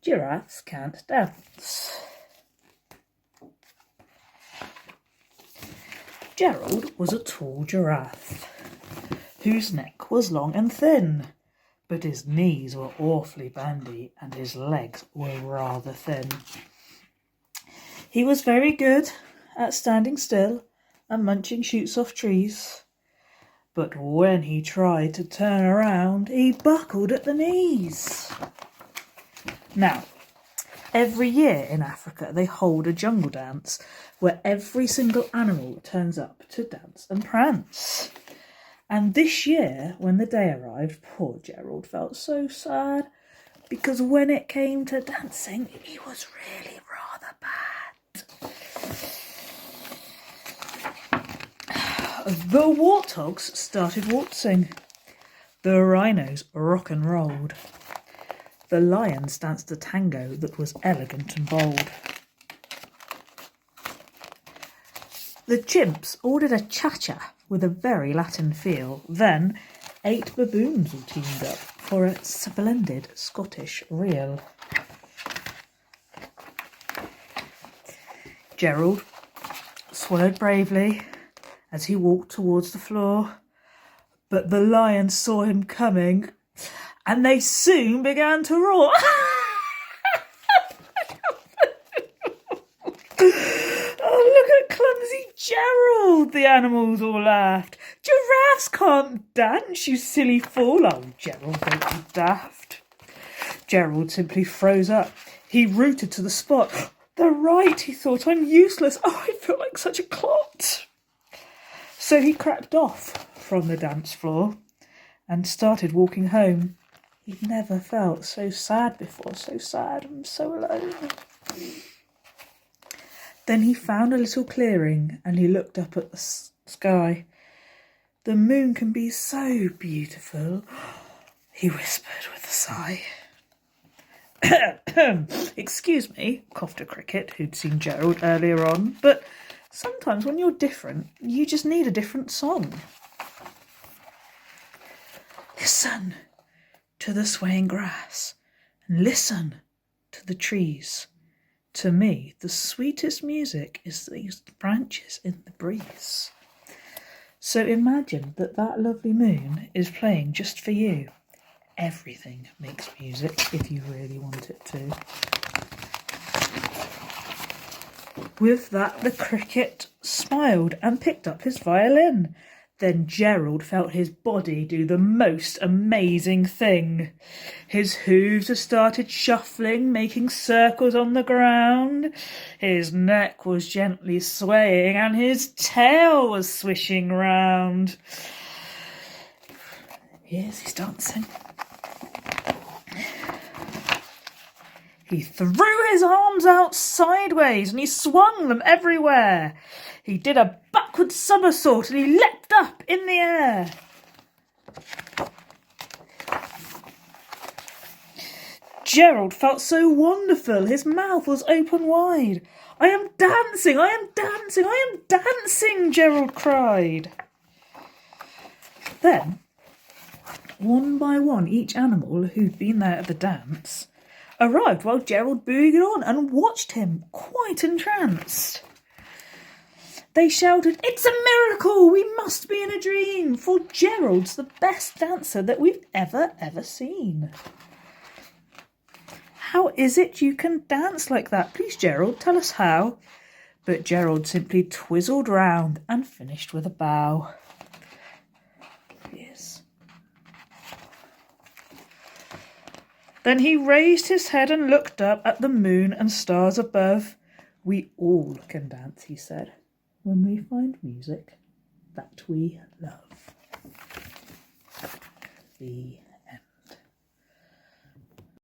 Giraffes can't dance. Gerald was a tall giraffe, whose neck was long and thin, but his knees were awfully bandy and his legs were rather thin. He was very good at standing still and munching shoots off trees, but when he tried to turn around, he buckled at the knees. Now, every year in Africa they hold a jungle dance where every single animal turns up to dance and prance. And this year, when the day arrived, poor Gerald felt so sad, because when it came to dancing, he was really rather bad. The warthogs started waltzing. The rhinos rock and rolled. The lions danced a tango that was elegant and bold. The chimps ordered a cha-cha with a very Latin feel. Then 8 baboons all teamed up for a splendid Scottish reel. Gerald swallowed bravely as he walked towards the floor, but the lions saw him coming and they soon began to roar. Oh, look at clumsy Gerald, the animals all laughed. Giraffes can't dance, you silly fool. Oh, Gerald, don't be daft. Gerald simply froze up. He rooted to the spot. They're right, he thought, I'm useless. Oh, I feel like such a clot. So he crept off from the dance floor and started walking home. He'd never felt so sad before, so sad and so alone. Then he found a little clearing and he looked up at the sky. The moon can be so beautiful, he whispered with a sigh. Excuse me, coughed a cricket who'd seen Gerald earlier on, but sometimes when you're different, you just need a different song. Listen to the swaying grass and listen to the trees. To me, the sweetest music is these branches in the breeze. So imagine that lovely moon is playing just for you. Everything makes music if you really want it to. With that, the cricket smiled and picked up his violin. Then Gerald felt his body do the most amazing thing. His hooves started shuffling, making circles on the ground. His neck was gently swaying and his tail was swishing round. Yes, he's dancing. He threw his arms out sideways and he swung them everywhere. He did a backward somersault and he leapt up in the air. Gerald felt so wonderful. His mouth was open wide. I am dancing, I am dancing, I am dancing, Gerald cried. Then, one by one, each animal who'd been there at the dance arrived while Gerald boogied on and watched him, quite entranced. They shouted, "It's a miracle! We must be in a dream, for Gerald's the best dancer that we've ever seen." "How is it you can dance like that? Please, Gerald, tell us how." But Gerald simply twizzled round and finished with a bow. Yes. Then he raised his head and looked up at the moon and stars above. "We all can dance," he said, "when we find music that we love." The